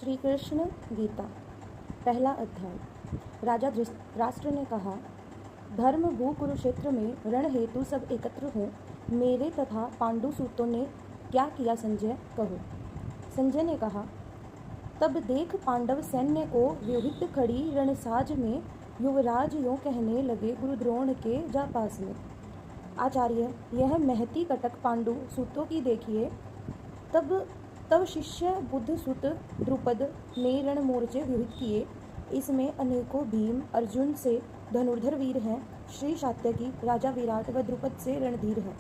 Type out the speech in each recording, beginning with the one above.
श्री कृष्ण गीता पहला अध्याय। राजा धृतराष्ट्र ने कहा, धर्म भू कुरुक्षेत्र में रण हेतु सब एकत्र हों। मेरे तथा पांडु सूतों ने क्या किया संजय, कहो। संजय ने कहा, तब देख पांडव सैन्य को व्यूहित खड़ी रणसाज में युवराज यों कहने लगे, गुरु द्रोण के जा पास में। आचार्य, यह महती कटक पांडु सूतों की देखिए। तब शिष्य बुद्ध सुत द्रुपद ने रण मोर्चे व्यूहित किए। इसमें अनेकों भीम अर्जुन से धनुर्धर वीर हैं। श्री सात्यकी राजा विराट व द्रुपद से रणधीर हैं।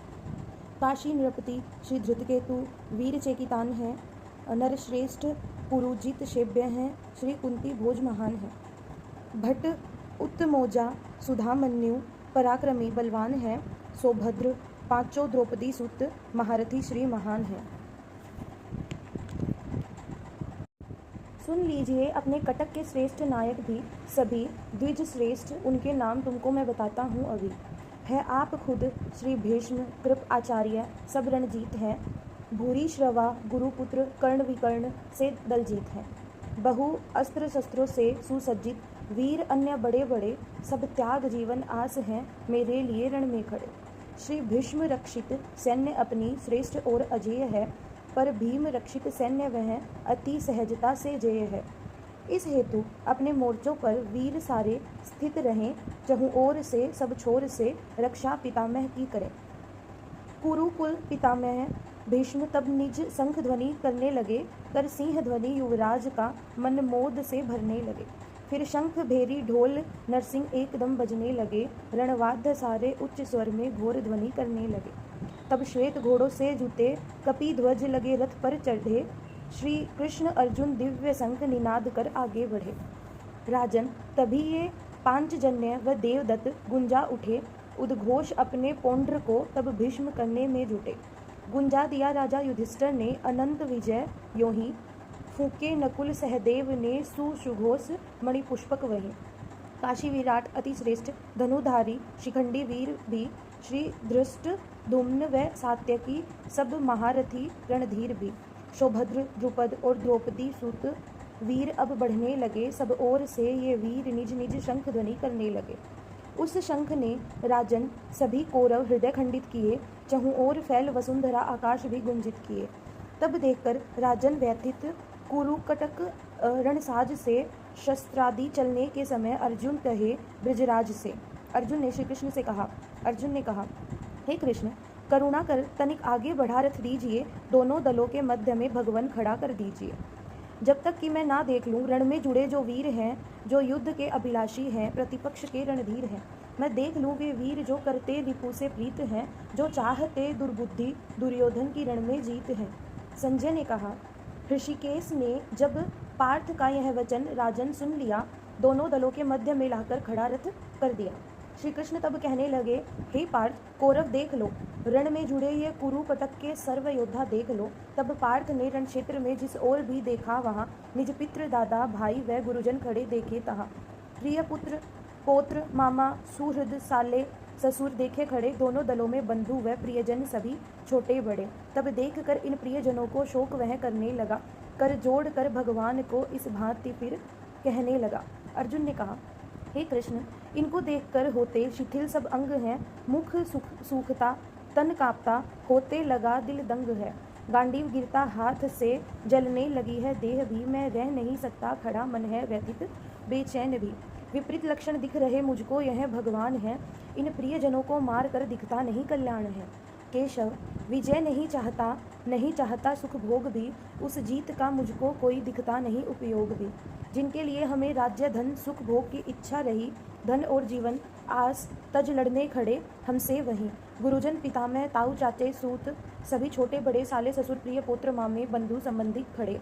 काशी नृपति श्री धृतकेतु वीर चेकितान हैं। नरश्रेष्ठ पुरुजित शेब्य हैं। श्री कुंती भोज महान हैं। भट्ट उत्तमोजा सुधामन्यु पराक्रमी बलवान हैं। सौभद्र पांचों द्रौपदी सुत महारथी श्री महान हैं। सुन लीजिए अपने कटक के श्रेष्ठ नायक भी सभी द्विज श्रेष्ठ, उनके नाम तुमको मैं बताता हूँ अभी। है आप खुद श्री भीष्म कृप आचार्य सब रणजीत हैं। भूरी श्रवा गुरुपुत्र कर्ण विकर्ण से दलजीत हैं। बहु अस्त्र शस्त्रों से सुसज्जित वीर अन्य बड़े बड़े सब त्याग जीवन आस हैं मेरे लिए रण में खड़े। श्री भीष्म रक्षित सैन्य अपनी श्रेष्ठ और अजेय है, पर भीम रक्षित सैन्य वह अति सहजता से जय है। इस हेतु अपने मोर्चों पर वीर सारे स्थित रहें, चहुं ओर से सब छोर से रक्षा पितामह की करें। कुरुकुल पितामह भीष्म तब निज शंख ध्वनि करने लगे, कर सिंह ध्वनि युवराज का मन मोद से भरने लगे। फिर शंख भेरी ढोल नरसिंह एकदम बजने लगे, रणवाद्य सारे उच्च स्वर में घोर ध्वनि करने लगे। तब श्वेत घोड़ों से जुते कपि ध्वज लगे रथ पर चढ़े। श्री कृष्ण अर्जुन दिव्य शंख निनाद कर आगे बढ़े। राजन, तभी ये पांचजन्य व देवदत्त गुंजा उठे। उद्घोष अपने पौंड्र को तब भीष्म करने में जुटे। गुंजा दिया राजा युधिष्ठिर ने अनंत विजय यों ही, फूके नकुल सहदेव ने सुघोष मणिपुष्पक वही। काशी विराट अति श्रेष्ठ धनुधारी शिखंडी वीर भी, श्री धृष्ट धूम्न व सात्यकी सब महारथी रणधीर भी। सौभद्र द्रुपद और द्रौपदी सुत वीर अब बढ़ने लगे। सब ओर से ये वीर निज निज शंख ध्वनि करने लगे। उस शंख ने राजन सभी कौरव हृदय खंडित किए। चहुं ओर फैल वसुंधरा आकाश भी गुंजित किए। तब देखकर राजन व्यथित कुरुकटक रणसाज से शस्त्रादि चलने के समय अर्जुन कहे ब्रजराज से। अर्जुन ने श्री कृष्ण से कहा, अर्जुन ने कहा, हे कृष्ण, करुणा कर तनिक आगे बढ़ा रथ दीजिए, दोनों दलों के मध्य में भगवन खड़ा कर दीजिए। जब तक कि मैं ना देख लूं रण में जुड़े जो वीर हैं, जो युद्ध के अभिलाषी हैं, प्रतिपक्ष के रणधीर हैं, मैं देख लूं वे वीर जो करते रिपु से प्रीत हैं, जो चाहते दुर्बुद्धि दुर्योधन की रण में जीत हैं। संजय ने कहा, ऋषिकेश ने जब पार्थ का यह वचन राजन सुन लिया, दोनों दलों के मध्य में लाकर खड़ा रथ कर दिया। श्री कृष्ण तब कहने लगे, हे पार्थ, कौरव देख लो, रण में जुड़े ये कुरुकटक के सर्व योद्धा देख लो। तब पार्थ ने रण क्षेत्र में जिस ओर भी देखा, वहाँ निज पितृ दादा भाई व गुरुजन खड़े देखे तहाँ। प्रिय पुत्र पौत्र मामा सुहृद साले ससुर देखे खड़े। दोनों दलों में बंधु व प्रियजन सभी छोटे बड़े। तब देख कर इन प्रियजनों को शोक वह करने लगा। कर जोड़ कर भगवान को इस भांति फिर कहने लगा। अर्जुन ने कहा, हे कृष्ण, इनको देखकर होते शिथिल सब अंग हैं। मुख सूखता तन कांपता, होते लगा दिल दंग है। गांडीव गिरता हाथ से, जलने लगी है देह भी। मैं रह नहीं सकता खड़ा, मन है व्यथित बेचैन भी। विपरीत लक्षण दिख रहे मुझको, यह भगवान है। इन प्रियजनों को मार कर दिखता नहीं कल्याण है। केशव, विजय नहीं चाहता सुख भोग भी। उस जीत का मुझको कोई दिखता नहीं उपयोग भी। जिनके लिए हमें राज्य धन सुख भोग की इच्छा रही, धन और जीवन आस तज लड़ने खड़े हमसे वहीं। गुरुजन पितामह ताऊ चाचे सूत सभी छोटे बड़े साले ससुर प्रिय पुत्र मामे बंधु संबंधी खड़े।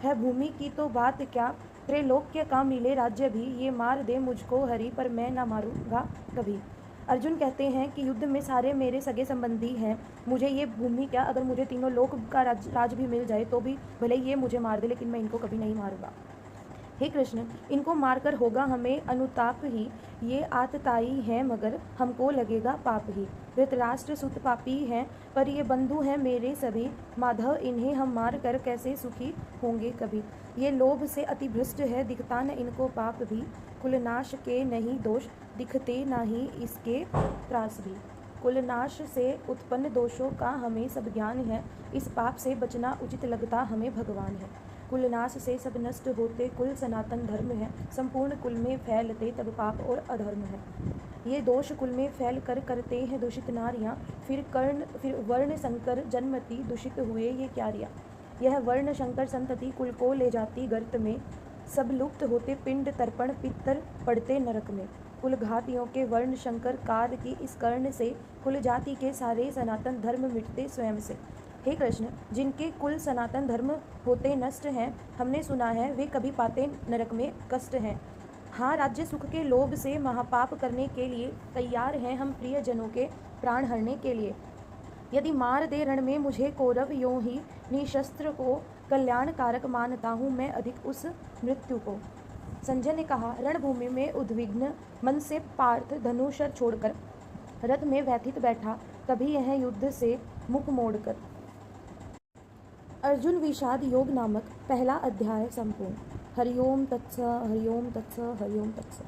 है भूमि की तो बात क्या, त्रैलोक्य का मिले राज्य भी। ये मार दे मुझको हरि, पर मैं न मारूंगा कभी। अर्जुन कहते हैं कि युद्ध में सारे मेरे सगे संबंधी हैं। मुझे ये भूमि क्या, अगर मुझे तीनों लोक का राज भी मिल जाए तो भी भले ये मुझे मार दे, लेकिन मैं इनको कभी नहीं मारूंगा। हे कृष्ण, इनको मारकर होगा हमें अनुताप ही। ये आतताई हैं मगर हमको लगेगा पाप ही। धृतराष्ट्र सुत पापी हैं, पर ये बंधु हैं मेरे सभी। माधव इन्हें हम मार कर कैसे सुखी होंगे कभी। ये लोभ से अति भ्रष्ट है, दिखता न इनको पाप भी। कुलनाश के नहीं दोष, दिखते ना ही इसके त्रास भी। कुलनाश से उत्पन्न दोषों का हमें सब ज्ञान है, इस पाप से बचना उचित लगता हमें भगवान है। कुलनाश से सब नष्ट होते, कुल सनातन धर्म है। संपूर्ण कुल में फैलते तब पाप और अधर्म है। ये दोष कुल में फैल कर करते हैं दूषित नारियां, फिर वर्ण संकर जन्मती दूषित हुए ये क्यारियां। यह वर्ण शंकर संतति कुल को ले जाती गर्त में, सब लुप्त होते पिंड तर्पण पितर पड़ते नरक में। कुल घातियों के वर्ण शंकर कार की इस कर्ण से, कुल जाति के सारे सनातन धर्म मिटते स्वयं से। हे कृष्ण, जिनके कुल सनातन धर्म होते नष्ट हैं, हमने सुना है वे कभी पाते नरक में कष्ट हैं। हाँ, राज्य सुख के लोभ से महापाप करने के लिए तैयार हैं हम प्रियजनों के प्राण हरने के लिए। यदि मार दे रण में मुझे कौरव, यों ही निशस्त्र को कल्याणकारक मानता हूँ मैं अधिक उस मृत्यु को। संजय ने कहा, रणभूमि में उद्विग्न मन से पार्थ धनुष छोड़कर रथ में व्यथित बैठा, तभी यह युद्ध से मुख मोड़कर। अर्जुन विषाद योग नामक पहला अध्याय संपूर्ण। हरिओम तत्स, हरिओम तत्स, हरिओम तत्स।